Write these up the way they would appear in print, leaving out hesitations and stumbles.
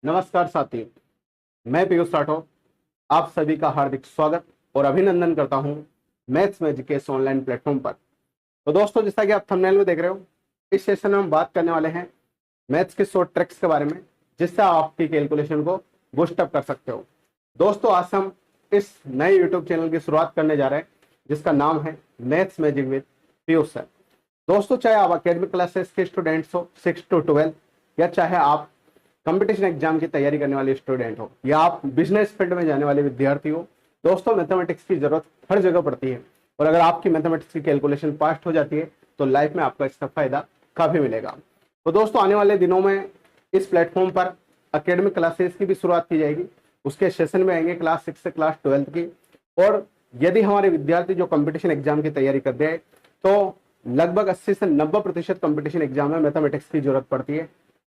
नमस्कार साथियों, मैं पीयूष राठौर आप सभी का हार्दिक स्वागत और अभिनंदन करता हूं मैथ्स मैजिक के इस ऑनलाइन प्लेटफॉर्म पर। तो दोस्तों, जैसा कि आप थंबनेल में देख रहे हो, इस सेशन में हम बात करने वाले हैं मैथ्स के शॉर्ट ट्रिक्स के बारे में, जिससे आप आपकी कैलकुलेशन को बूस्ट अप कर सकते हो। दोस्तों, आज हम इस नए यूट्यूब चैनल की शुरुआत करने जा रहे हैं, जिसका नाम है maths magic with Piyush sir. दोस्तों, चाहे आप अकेडमिक क्लासेस के स्टूडेंट्स हो 6 to 12, या चाहे आप कंपटीशन एग्जाम की तैयारी करने वाले स्टूडेंट हो, या आप बिजनेस फील्ड में जाने वाले विद्यार्थी हो, दोस्तों मैथमेटिक्स की जरूरत हर जगह पड़ती है। और अगर आपकी मैथमेटिक्स की कैलकुलेशन पास्ट हो जाती है तो लाइफ में आपका इसका फायदा काफी मिलेगा। तो दोस्तों, आने वाले दिनों में इस प्लेटफॉर्म पर अकेडमिक क्लासेस की भी शुरुआत की जाएगी। उसके सेशन में आएंगे क्लास 6 से क्लास 12 की। और यदि हमारे विद्यार्थी जो कंपटीशन एग्जाम की तैयारी कर रहे हैं, तो लगभग 80 से 90% कंपटीशन एग्जाम में मैथमेटिक्स की जरूरत पड़ती है।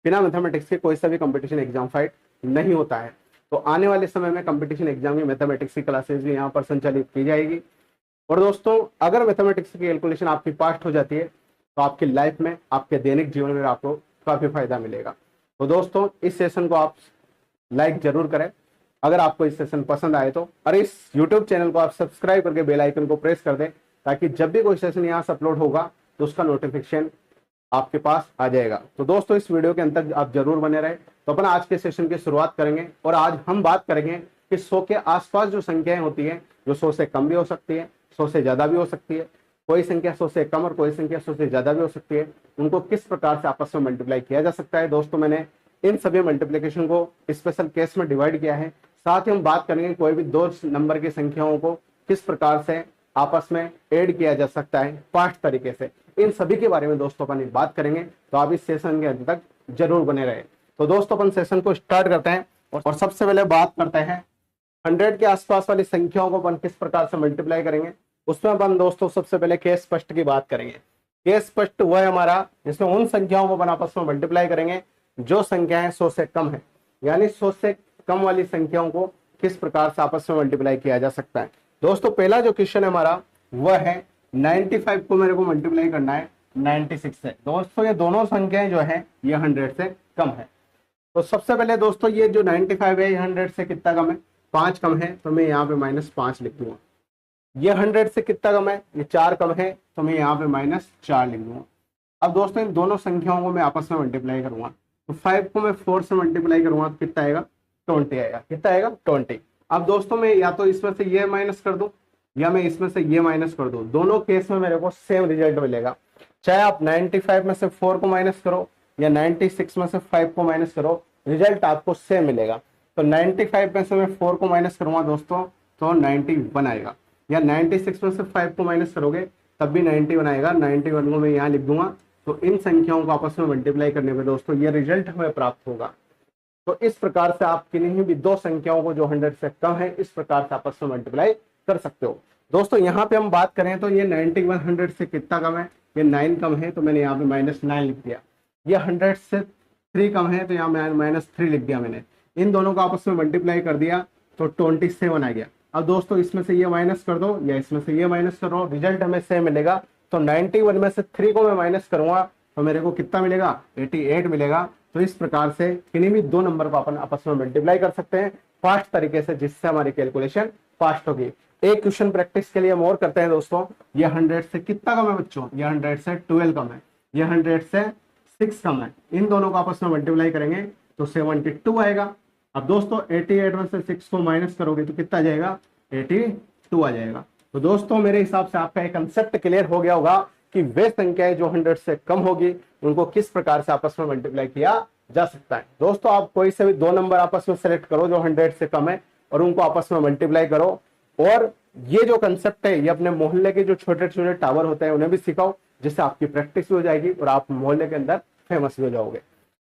बिना मैथमेटिक्स के कोई सा भी कंपटीशन एग्जाम फाइट नहीं होता है। तो आने वाले समय में कंपटीशन एग्जाम की मैथमेटिक्स की क्लासेस भी यहाँ पर संचालित की जाएगी। और दोस्तों, अगर मैथमेटिक्स की कैलकुलेशन आपकी पास्ट हो जाती है तो आपकी लाइफ में, आपके दैनिक जीवन में आपको काफी फायदा मिलेगा। तो दोस्तों, इस सेशन को आप लाइक जरूर करें अगर आपको इस सेशन पसंद आए तो, और इस यूट्यूब चैनल को आप सब्सक्राइब करके बेल आइकन को प्रेस कर दें, ताकि जब भी कोई सेशन यहाँ से अपलोड होगा तो उसका नोटिफिकेशन आपके पास आ जाएगा। तो दोस्तों, इस वीडियो के अंतर आप जरूर बने रहे। तो अपन आज के सेशन की शुरुआत करेंगे और आज हम बात करेंगे कि 100 के आसपास जो संख्याएं होती है, जो 100 से कम भी हो सकती है, 100 से ज्यादा भी हो सकती है, कोई संख्या 100 से कम और कोई संख्या 100 से ज्यादा भी हो सकती है, उनको किस प्रकार से आपस में मल्टीप्लाई किया जा सकता है। दोस्तों, मैंने इन सभी मल्टीप्लीकेशन को स्पेशल केस में डिवाइड किया है। साथ ही हम बात करेंगे कोई भी 2 नंबर की संख्याओं को किस प्रकार से आपस में ऐड किया जा सकता है फास्ट तरीके से। इन सभी के बारे में दोस्तों अपन बात करेंगे, तो आप इस सेशन के अंत तक जरूर बने रहे। तो दोस्तों, अपन सेशन को स्टार्ट करते हैं और सबसे पहले बात करते हैं 100 के आसपास वाली संख्याओं को अपन किस प्रकार से मल्टीप्लाई करेंगे। उसमें अपन दोस्तों सबसे पहले केस स्पष्ट की बात करेंगे। केस स्पष्ट वह है हमारा जिसमें उन संख्याओं को अपन आपस में मल्टीप्लाई करेंगे जो संख्याएं 100 से कम है, यानी 100 से कम वाली संख्याओं को किस प्रकार से आपस में मल्टीप्लाई किया जा सकता है। दोस्तों, पहला जो क्वेश्चन है हमारा वह है 95 को मेरे को मल्टीप्लाई करना है 96 से। दोस्तों, ये दोनों संख्याएं जो है ये 100 से कम है। तो सबसे पहले दोस्तों, ये जो 95 है ये 100 से कितना कम है? 5 कम है, तो मैं यहाँ पे -5 लिख दूंगा। ये 100 से कितना कम है? ये 4 कम है, तो मैं यहाँ पे -4 लिख दूंगा। अब दोस्तों, इन दोनों संख्याओं को मैं आपस में मल्टीप्लाई करूंगा, तो 5 को मैं 4 से मल्टीप्लाई करूंगा तो कितना आएगा? 20 आएगा। कितना आएगा? 20। अब दोस्तों, मैं या तो इसमें से ये माइनस कर दूं या मैं इसमें से ये माइनस कर दूं, दोनों केस में मेरे को सेम रिजल्ट मिलेगा। चाहे आप 95 में से 4 को माइनस करो या 96 में से 5 को माइनस करो, रिजल्ट आपको सेम मिलेगा। तो 95 में से मैं 4 को माइनस करूंगा दोस्तों तो 91 आएगा, या 96 में से 5 को माइनस करोगे तब भी 91 आएगा। 91 को मैं यहाँ लिख दूंगा। तो इन संख्याओं को आपस में मल्टीप्लाई करने पर दोस्तों ये रिजल्ट हमें प्राप्त होगा। तो इस प्रकार से आप किन्हीं भी 2 संख्याओं को जो 100 से कम है, इस प्रकार से आपस में मल्टीप्लाई कर सकते हो। दोस्तों, यहाँ पे हम बात करें तो ये 91 100 से कितना कम है? ये 9 कम है, तो मैंने यहाँ पे -9 लिख दिया। ये 100 से 3 कम है, तो यहाँ -3 लिख दिया मैंने। इन दोनों को आपस में मल्टीप्लाई कर दिया तो 27 आ गया। अब दोस्तों, इसमें से ये माइनस कर दो या इसमें से ये माइनस करो, रिजल्ट हमें सेम मिलेगा। तो 91 में से 3 को मैं माइनस करूंगा तो मेरे को कितना मिलेगा? 88 मिलेगा। तो इस प्रकार से किन्हीं भी 2 नंबर को अपन आपस में मल्टीप्लाई कर सकते हैं फास्ट तरीके से, जिससे हमारी कैलकुलेशन फास्ट होगी। एक क्वेश्चन प्रैक्टिस के लिए हम और करते हैं दोस्तों। ये 100 से कितना कम है बच्चों? ये 100 से 12 कम है, ये 100 से 6 कम है। इन दोनों को आपस में मल्टीप्लाई करेंगे तो 72 आएगा। अब दोस्तों, 88 में से 6 को माइनस करोगे तो कितना आ जाएगा? 82 आ जाएगा। तो दोस्तों, मेरे हिसाब से आपका एक कंसेप्ट क्लियर हो गया होगा कि वे संख्याएं जो 100 से कम होगी उनको किस प्रकार से आपस में मल्टीप्लाई किया जा सकता है। दोस्तों, आप कोई से भी 2 नंबर आपस में सेलेक्ट करो जो 100 से कम है और उनको आपस में मल्टीप्लाई करो। और ये जो कंसेप्ट है ये अपने मोहल्ले के जो छोटे छोटे टावर होते हैं उन्हें भी सिखाओ, जिससे आपकी प्रैक्टिस भी हो जाएगी और आप मोहल्ले के अंदर फेमस भी हो जाओगे।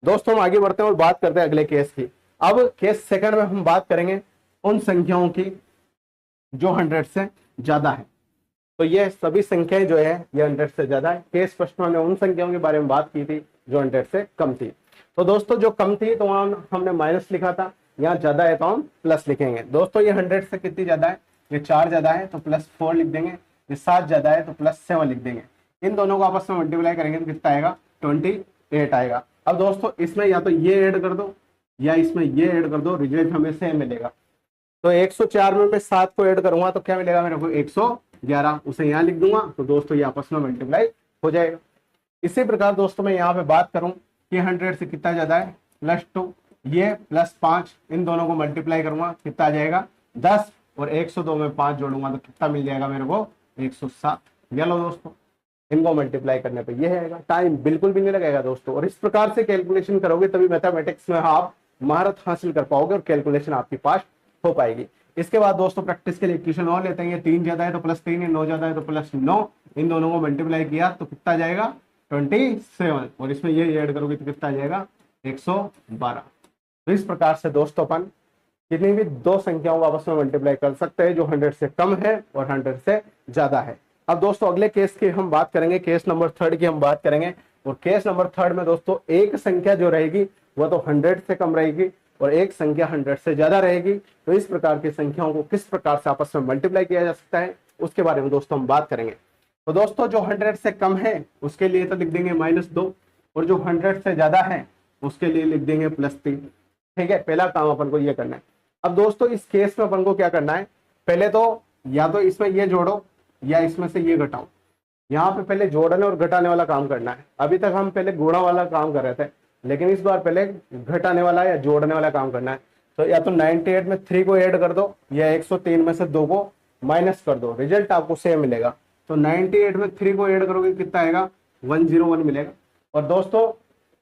दोस्तों, हम आगे बढ़ते हैं और बात करते हैं अगले केस की। अब केस सेकंड में हम बात करेंगे उन संख्याओं की जो 100 से ज्यादा है। तो ये सभी संख्याएं जो है ये 100 से ज्यादा है। केस फर्स्ट में हमने उन संख्याओं के बारे में बात की थी जो 100 से कम थी। तो दोस्तों, जो कम थी तो वहां हमने माइनस लिखा था, यहाँ ज्यादा है तो हम प्लस लिखेंगे। दोस्तों, ये 100 से कितनी ज्यादा है? ये 4 ज्यादा है तो +4 लिख देंगे। ये 7 ज्यादा है तो +7 लिख देंगे। इन दोनों को आपस में मल्टीप्लाई करेंगे तो कितना आएगा? 28 आएगा। अब दोस्तों, इसमें या तो ये ऐड कर दो या इसमें ये ऐड कर दो, रिजल्ट हमें सेम मिलेगा। तो 104 में मैं 7 को ऐड करूंगा तो क्या मिलेगा मेरे को 111, उसे यहाँ लिख दूंगा तो दोस्तों ये आपस में मल्टीप्लाई हो जाएगा। इसी प्रकार दोस्तों मैं यहाँ पे बात करूं कि 100 से कितना ज्यादा है +2, ये +5, इन दोनों को मल्टीप्लाई करूंगा कितना आ जाएगा 10, और 102 में 5 जोड़ूंगा तो कितना मिल जाएगा मेरे को 107। ये लो दोस्तों, इनको मल्टीप्लाई करने पे ये आएगा, टाइम बिल्कुल भी नहीं लगेगा दोस्तों। और इस प्रकार से कैलकुलेशन करोगे तभी मैथमेटिक्स में आप महारत हासिल कर पाओगे और कैलकुलेशन आपकी पास हो पाएगी। इसके बाद दोस्तों प्रैक्टिस के लिए क्वेश्चन और लेते हैं। ये 3 ज्यादा है तो +3 है, 9 ज्यादा है तो +9, इन दोनों को मल्टीप्लाई किया तो कितना जाएगा 27, और इसमें ये ऐड करोगे तो कितना आ जाएगा 112। तो इस प्रकार से दोस्तों अपन कितनी भी दो संख्याओं को आपस में मल्टीप्लाई कर सकते हैं जो 100 से कम है और 100 से ज्यादा है। अब दोस्तों अगले केस की हम बात करेंगे, केस नंबर 3 की हम बात करेंगे। और केस नंबर 3 में दोस्तों एक संख्या जो रहेगी वह तो 100 से कम रहेगी और एक संख्या 100 से ज्यादा रहेगी। तो इस प्रकार की संख्याओं को किस प्रकार से आपस में मल्टीप्लाई किया जा सकता है उसके बारे में दोस्तों हम बात करेंगे। तो दोस्तों जो 100 से कम है उसके लिए तो लिख देंगे -2, और जो 100 से ज्यादा है उसके लिए लिख देंगे +3। ठीक है, पहला काम अपन को ये करना है। अब दोस्तों इस केस में अपन को क्या करना है, पहले तो या तो इसमें ये जोड़ो या इसमें से ये घटाओ। यहाँ पे पहले जोड़ने और घटाने वाला काम करना है। अभी तक हम पहले गुणा वाला काम कर रहे थे, लेकिन इस बार पहले घटाने वाला या जोड़ने वाला काम करना है। तो या तो 98 में 3 को ऐड कर दो या 103 में से 2 को माइनस कर दो, रिजल्ट आपको सेम मिलेगा। तो 98 में 3 को ऐड करोगे कितना आएगा 101 मिलेगा। और दोस्तों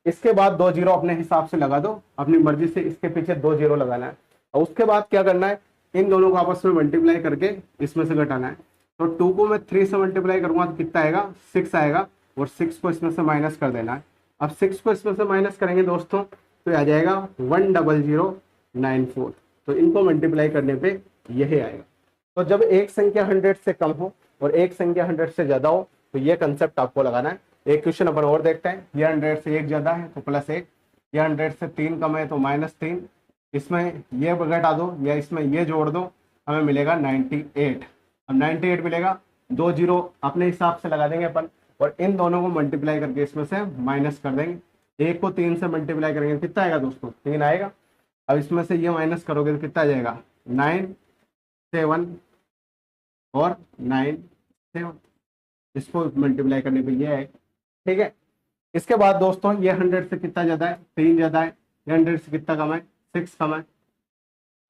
इसके बाद 2 जीरो अपने हिसाब से लगा दो, अपनी मर्जी से इसके पीछे 2 जीरो लगाना है। और उसके बाद क्या करना है, इन दोनों को आपस में मल्टीप्लाई करके इसमें से घटाना है। तो 2 को मैं 3 से मल्टीप्लाई करूंगा तो कितना आएगा 6 आएगा, और 6 को इसमें से माइनस कर देना है। अब 6 को इसमें से माइनस करेंगे दोस्तों तो आ जाएगा 10094। तो इनको मल्टीप्लाई करने पे यही आएगा। तो जब एक संख्या 100 से कम हो और एक संख्या 100 से ज्यादा हो तो ये कंसेप्ट आपको लगाना है। एक क्वेश्चन अपन और देखते हैं। ये 100 से 1 ज्यादा है तो +1, ये 100 से 3 कम है तो -3, इसमें ये घटा दो या इसमें ये जोड़ दो, हमें मिलेगा 98। अब 98 मिलेगा, 2 जीरो अपने हिसाब से लगा देंगे अपन, और इन दोनों को मल्टीप्लाई करके इसमें से माइनस कर देंगे। 1 को 3 से मल्टीप्लाई करेंगे कितना आएगा दोस्तों 3 आएगा। अब इसमें से ये माइनस करोगे तो कितना आ जाएगा 9 7 और 9 7, इसको मल्टीप्लाई करने पे ये है। ठीक है, इसके बाद दोस्तों ये 100 से कितना ज्यादा है 3 ज्यादा है, ये 100 से कितना कम है 6 कम है।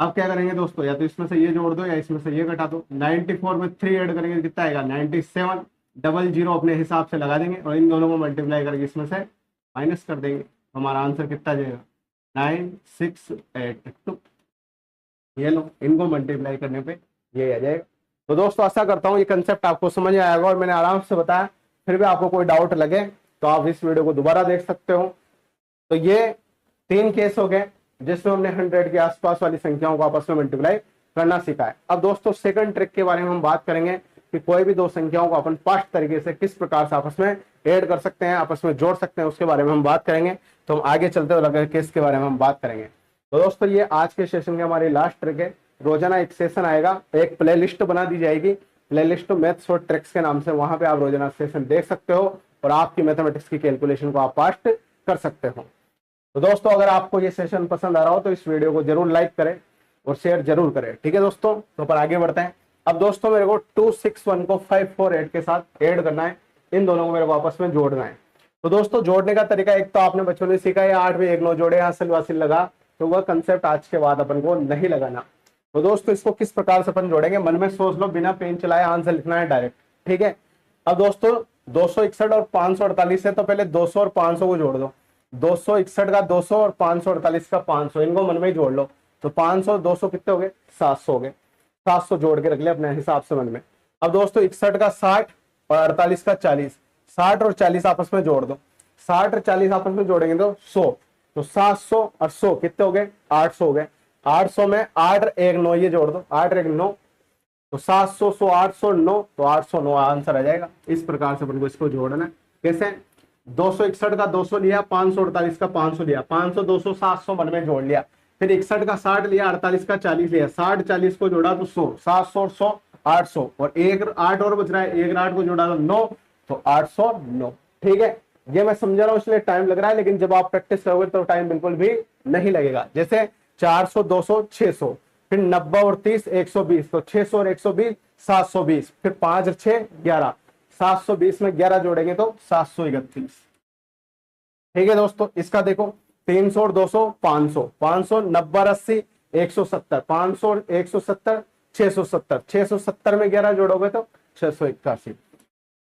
अब क्या करेंगे दोस्तों, या तो इसमें से ये जोड़ दो या इसमें से ये घटा दो। 94 में 3 ऐड करेंगे कितना आएगा 97, डबल जीरो अपने हिसाब से लगा देंगे और इन दोनों को मल्टीप्लाई करके इसमें से माइनस कर देंगे। हमारा आंसर कितना जाएगा 9682। ये लो, इनको मल्टीप्लाई करने पे ये आ जाएगा। तो दोस्तों आशा करता हूँ ये कंसेप्ट आपको समझ में आएगा और मैंने आराम से बताया। फिर भी आपको कोई डाउट लगे तो आप इस वीडियो को दोबारा देख सकते हो। तो ये 3 केस हो गए जिसमें हमने 100 के आसपास वाली संख्याओं को आपस में मल्टीप्लाई करना सीखा है। अब दोस्तों सेकंड ट्रिक के बारे में हम बात करेंगे कि कोई भी दो संख्याओं को अपन फास्ट तरीके से किस प्रकार से आपस में ऐड कर सकते हैं, आपस में जोड़ सकते हैं, उसके बारे में हम बात करेंगे। तो हम आगे चलते हुए लगे केस के बारे में हम बात करेंगे। तो दोस्तों ये आज के सेशन की हमारी लास्ट ट्रिक है। रोजाना एक सेशन आएगा, एक प्ले लिस्ट बना दी जाएगी, प्ले लिस्ट मैथ्स और ट्रिक्स के नाम से। वहां पे आप रोजाना सेशन देख सकते हो और आपकी मैथमेटिक्स की कैलकुलेशन को आप फास्ट कर सकते हो। तो दोस्तों अगर आपको ये सेशन पसंद आ रहा हो तो इस वीडियो को जरूर लाइक करें और शेयर जरूर करें। ठीक है दोस्तों, तो पर आगे बढ़ते हैं। अब दोस्तों मेरे को 261 को 548 के साथ ऐड करना है, इन दोनों को मेरे को आपस में जोड़ना है। तो दोस्तों जोड़ने का तरीका एक तो आपने बचपन में सीखा है 8 में 1 9 जोड़े हासिल वासिल लगा, तो वह कंसेप्ट आज के बाद अपन को नहीं लगाना। तो दोस्तों इसको किस प्रकार से अपन जोड़ेंगे, मन में सोच लो, बिना पेन चलाए आंसर लिखना है डायरेक्ट। ठीक है, अब दोस्तों 261 और 548 है तो पहले 200 और 500 को जोड़ दो। 261 का 200 और 548 का 500, इनको मन में ही जोड़ लो। तो 500 200 कितने हो गए 700 हो गए। 700 जोड़ के रख ले अपने हिसाब से मन में। अब दोस्तों 61 का 60 और 48 का 40, 60 और 40 आपस में जोड़ दो। 60 और 40 आपस में जोड़ेंगे तो 100, तो 700 और 100 कितने हो गए 800 हो गए। 800 में 8 1 9 ये जोड़ दो, 8 1 9, तो 700 100 800 9, तो 809 आंसर आ जाएगा। इस प्रकार से अपन को इसको जोड़ना है। कैसे, 261 का 200 लिया, 548 का 500 लिया, 500 200 700 मन में जोड़ लिया, फिर 61 का 60 लिया, 48 का 40 लिया, 60 40 को जोड़ा तो 100, 700 और 100 800, और एक 8 और बच रहा है, एक 8 को जोड़ा तो 9, तो 809। ठीक है, ये मैं समझा रहा हूँ इसलिए टाइम लग रहा है, लेकिन जब आप प्रैक्टिस करोगे तो टाइम बिल्कुल भी नहीं लगेगा। जैसे 400, 200, 600, फिर 90 और 30, 120, तो 600 और 120, 720, फिर 5 और 6, 11, 720 में 11 जोड़ेंगे तो 731। ठीक है दोस्तों, इसका देखो 300 और 200, 500, 500, 90 और 80, 170, 500 और 170, 670, 670 में 11 जोड़ोगे तो 681।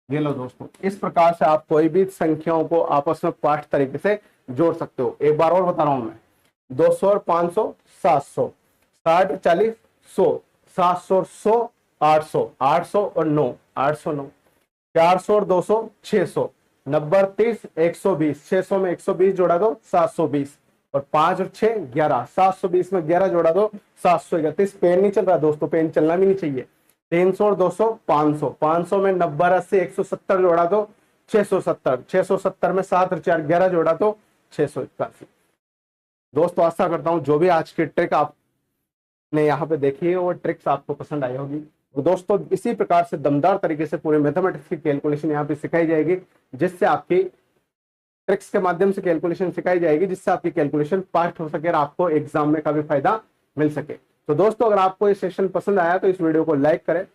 ये लो दोस्तों, इस प्रकार से आप कोई भी संख्याओं को आपस में पाठ तरीके से जोड़ सकते हो। एक बार और बता रहा हूं मैं, 200 और 500, 700, 60, 40, 100, 700 और 100, 800, 800 और 9, 809, 400 और 200, 600, 90 और 30, 120, 600 में 120 जोड़ा दो 720, और 5 और 6, 11, 720 में 11 जोड़ा दो 731। पेन नहीं चल रहा दोस्तों, पेन चलना भी नहीं चाहिए। 300 और 200, 500, 500 में 90, 80, 170 जोड़ा तो 670, 670 में 7 और 4, 11 जोड़ा तो 681। दोस्तों आशा करता हूं जो भी आज की ट्रिक आपने यहाँ पे देखी है वो ट्रिक्स आपको पसंद आई होगी। तो दोस्तों इसी प्रकार से दमदार तरीके से पूरे मैथमेटिक्स की कैलकुलेशन यहाँ पे सिखाई जाएगी, जिससे आपकी ट्रिक्स के माध्यम से कैलकुलेशन सिखाई जाएगी, जिससे आपकी कैलकुलेशन पास हो सके और आपको एग्जाम में काफी फायदा मिल सके। तो दोस्तों अगर आपको ये सेशन पसंद आया तो इस वीडियो को लाइक करें,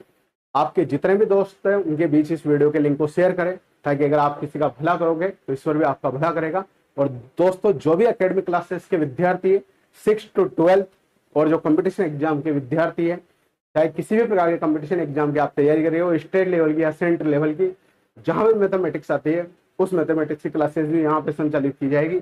आपके जितने भी दोस्त हैं उनके बीच इस वीडियो के लिंक को शेयर करें, ताकि अगर आप किसी का भला करोगे तो ईश्वर भी आपका भला करेगा। और दोस्तों जो भी एकेडमिक क्लासेस के विद्यार्थी है 6 to 12 और जो कंपटीशन एग्जाम के विद्यार्थी है, चाहे किसी भी प्रकार के कंपटीशन एग्जाम की आप तैयारी कर रहे हो, स्टेट लेवल की या सेंटर लेवल की, जहां भी मैथमेटिक्स आती है उस मैथमेटिक्स की क्लासेस भी यहाँ पे संचालित की जाएगी।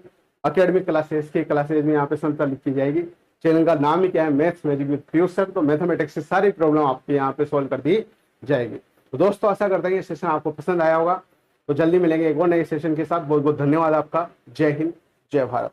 एकेडमिक क्लासेस की क्लासेस भी यहाँ पे संचालित की जाएगी। चैनल का नाम ही क्या है, maths magic with Piyush sir. तो मैथमेटिक्स की सारी प्रॉब्लम आपके यहाँ पे सॉल्व कर दी जाएगी। तो दोस्तों आशा करते हैं ये सेशन आपको पसंद आया होगा। तो जल्दी मिलेंगे एक और नए सेशन के साथ। बहुत बहुत धन्यवाद आपका। जय हिंद, जय भारत।